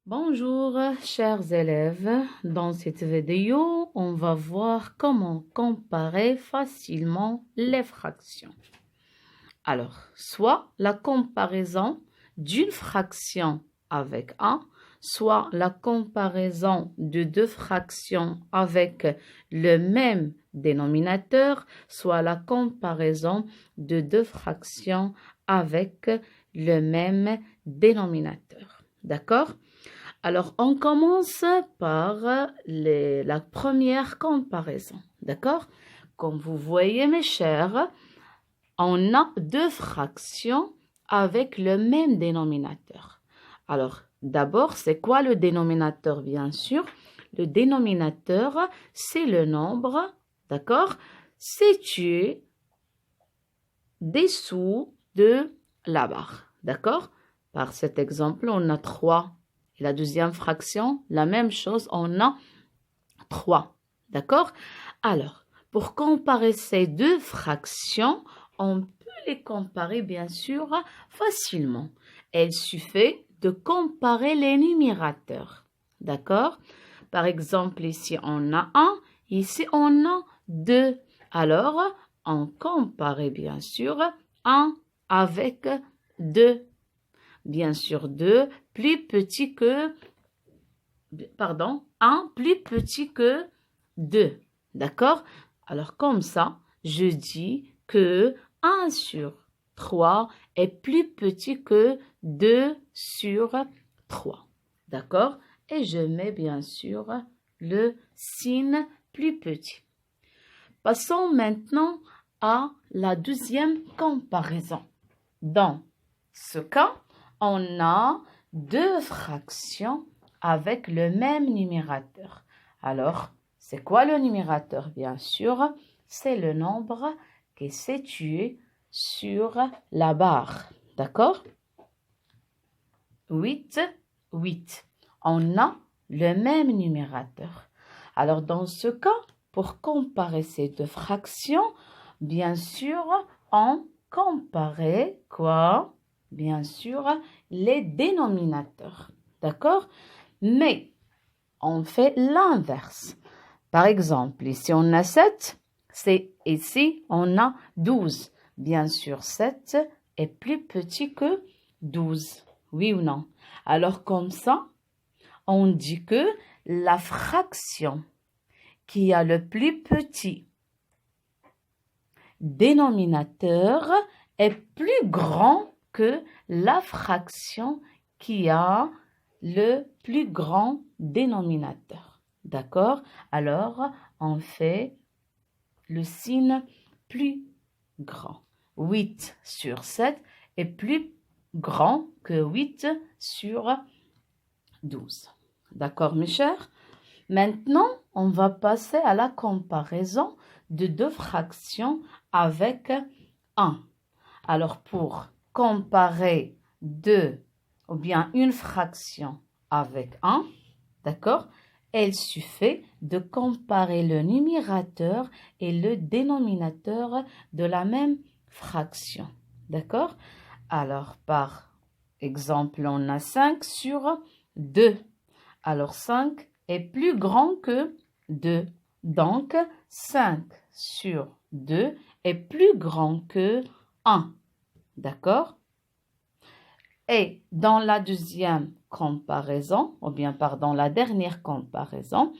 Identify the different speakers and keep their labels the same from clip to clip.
Speaker 1: Bonjour, chers élèves. Dans cette vidéo, on va voir comment comparer facilement les fractions. Alors, soit la comparaison d'une fraction avec 1, soit la comparaison de deux fractions avec le même dénominateur, soit la comparaison de deux fractions avec le même dénominateur. D'accord? Alors, on commence par la première comparaison. D'accord? Comme vous voyez, mes chers, on a deux fractions avec le même dénominateur. Alors, d'abord, c'est quoi le dénominateur, bien sûr? Le dénominateur, c'est le nombre, d'accord, situé dessous de la barre, d'accord? Par cet exemple, on a 3. Et la deuxième fraction, la même chose, on a 3, d'accord? Alors, pour comparer ces deux fractions, on peut les comparer, bien sûr, facilement. Il suffit de comparer les numérateurs, d'accord? Par exemple, ici, on a 1, ici, on a 2. Alors, on compare, bien sûr, 1 avec 2. Bien sûr, 2 plus petit que, pardon, 1 plus petit que 2. D'accord? Alors, comme ça, je dis que 1 sur 3 est plus petit que 2 sur 3. D'accord? Et je mets bien sûr le signe plus petit. Passons maintenant à la deuxième comparaison. Dans ce cas, on a deux fractions avec le même numérateur. Alors, c'est quoi le numérateur? Bien sûr, c'est le nombre qui est situé sur la barre. D'accord? 8, 8. On a le même numérateur. Alors, dans ce cas, pour comparer ces deux fractions, bien sûr, on compare quoi? Bien sûr, les dénominateurs. D'accord? Mais on fait l'inverse. Par exemple, ici on a 7, ici on a 12. Bien sûr, 7 est plus petit que 12. Oui ou non? Alors comme ça, on dit que la fraction qui a le plus petit dénominateur est plus grand que la fraction qui a le plus grand dénominateur. D'accord? Alors, on fait le signe plus grand. 8 sur 7 est plus grand que 8 sur 12. D'accord, mes chers? Maintenant, on va passer à la comparaison de deux fractions avec 1. Alors, pour comparer deux ou bien une fraction avec 1, d'accord, il suffit de comparer le numérateur et le dénominateur de la même fraction. D'accord? Alors, par exemple, on a 5 sur 2. Alors, 5 est plus grand que 2. Donc, 5 sur 2 est plus grand que 1. D'accord? Et dans la deuxième comparaison, ou bien pardon, la dernière comparaison,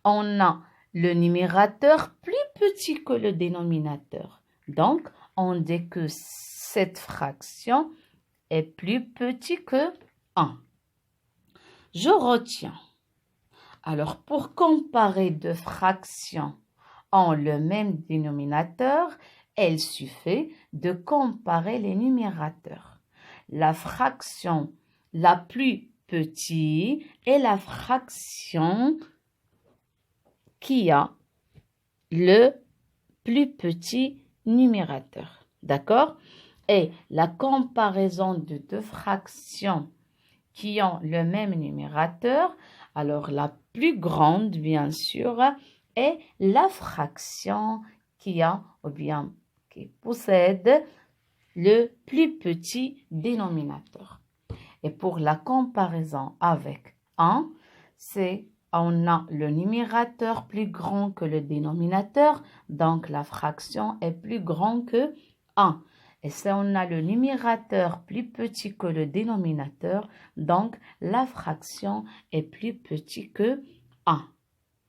Speaker 1: on a le numérateur plus petit que le dénominateur. Donc, on dit que cette fraction est plus petit que 1. Je retiens. Alors, pour comparer deux fractions en le même dénominateur, il suffit de comparer les numérateurs. La fraction la plus petite est la fraction qui a le plus petit numérateur. D'accord? Et la comparaison de deux fractions qui ont le même numérateur, alors la plus grande, bien sûr, est la fraction qui a ou bien qui possède le plus petit dénominateur. Et pour la comparaison avec 1, on a le numérateur plus grand que le dénominateur, donc la fraction est plus grande que 1. Et si on a le numérateur plus petit que le dénominateur, donc la fraction est plus petite que 1.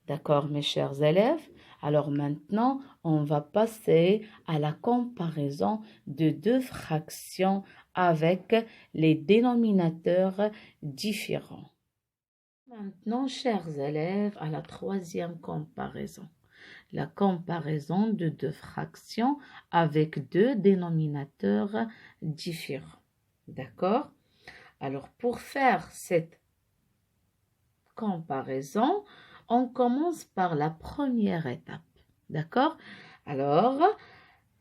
Speaker 1: D'accord, mes chers élèves? Alors maintenant, on va passer à la comparaison de deux fractions avec les dénominateurs différents. Maintenant, chers élèves, à la troisième comparaison. La comparaison de deux fractions avec deux dénominateurs différents. D'accord? Alors, pour faire cette comparaison, on commence par la première étape. D'accord? Alors,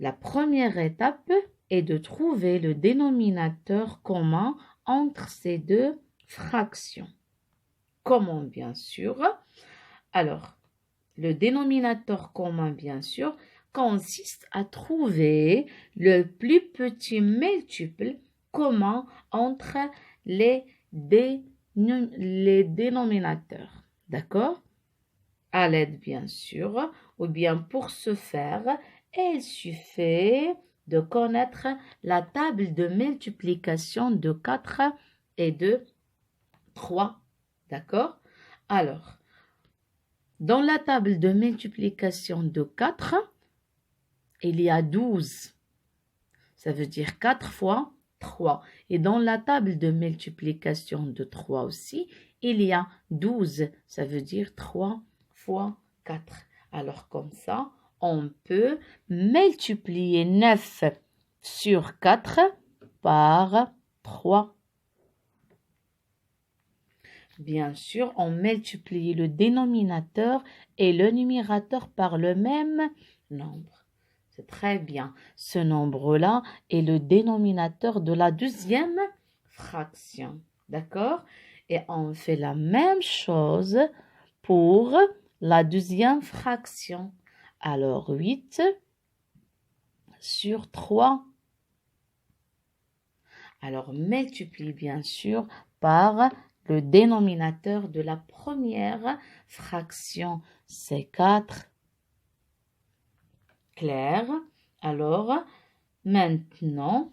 Speaker 1: la première étape est de trouver le dénominateur commun entre ces deux fractions. Comment, bien sûr? Alors, le dénominateur commun, bien sûr, consiste à trouver le plus petit multiple commun entre les dénominateurs. D'accord? À l'aide, bien sûr, ou bien pour ce faire, il suffit de connaître la table de multiplication de 4 et de 3. D'accord? Alors, dans la table de multiplication de 4, il y a 12. Ça veut dire 4 fois 3. Et dans la table de multiplication de 3 aussi, il y a 12. Ça veut dire 3 fois 4. Alors comme ça, on peut multiplier 9 sur 4 par 3. Bien sûr, on multiplie le dénominateur et le numérateur par le même nombre. C'est très bien. Ce nombre-là est le dénominateur de la deuxième fraction. D'accord? Et on fait la même chose pour la deuxième fraction. Alors, 8 sur 3. Alors, multiplie bien sûr par le dénominateur de la première fraction, c'est 4. Clair? Alors, maintenant,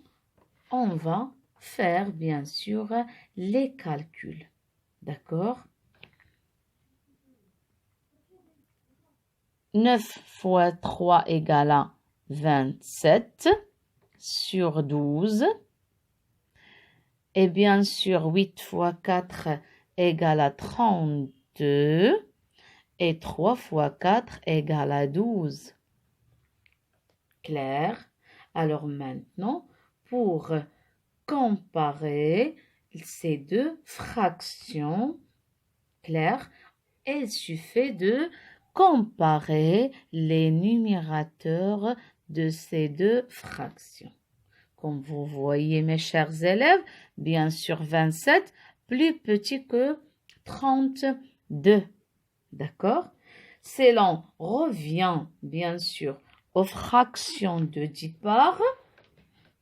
Speaker 1: on va faire bien sûr les calculs. D'accord? 9 fois 3 égale à 27 sur 12. Et bien sûr, 8 fois 4 égale à 32. Et 3 fois 4 égale à 12. Clair? Alors maintenant, pour comparer ces deux fractions, clair, il suffit de comparer les numérateurs de ces deux fractions. Comme vous voyez, mes chers élèves, bien sûr 27, plus petit que 32. D'accord? Si l'on revient, bien sûr, aux fractions de 10 parts,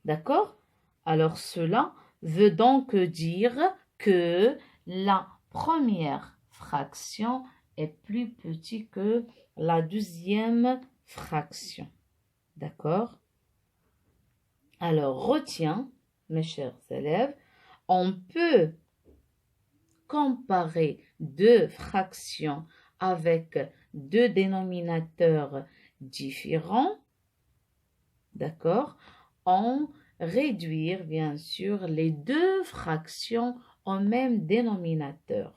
Speaker 1: d'accord? Alors cela veut donc dire que la première fraction est plus petite que la deuxième fraction. D'accord? Alors, retiens, mes chers élèves, on peut comparer deux fractions avec deux dénominateurs différents, d'accord, en réduire bien sûr les deux fractions au même dénominateur.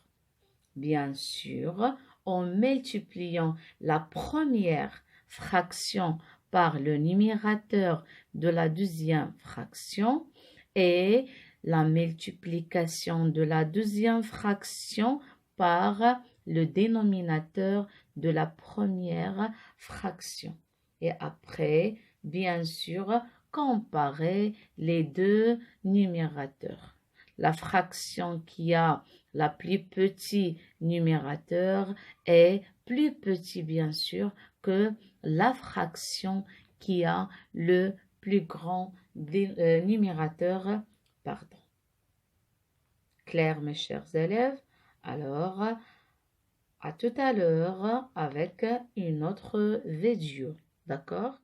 Speaker 1: Bien sûr, en multipliant la première fraction par le numérateur de la deuxième fraction et la multiplication de la deuxième fraction par le dénominateur de la première fraction. Et après, bien sûr, comparer les deux numérateurs. La fraction qui a la plus petit numérateur est plus petit, bien sûr, que la fraction qui a le plus grand numérateur. Pardon. Clair, mes chers élèves? Alors, à tout à l'heure avec une autre vidéo. D'accord?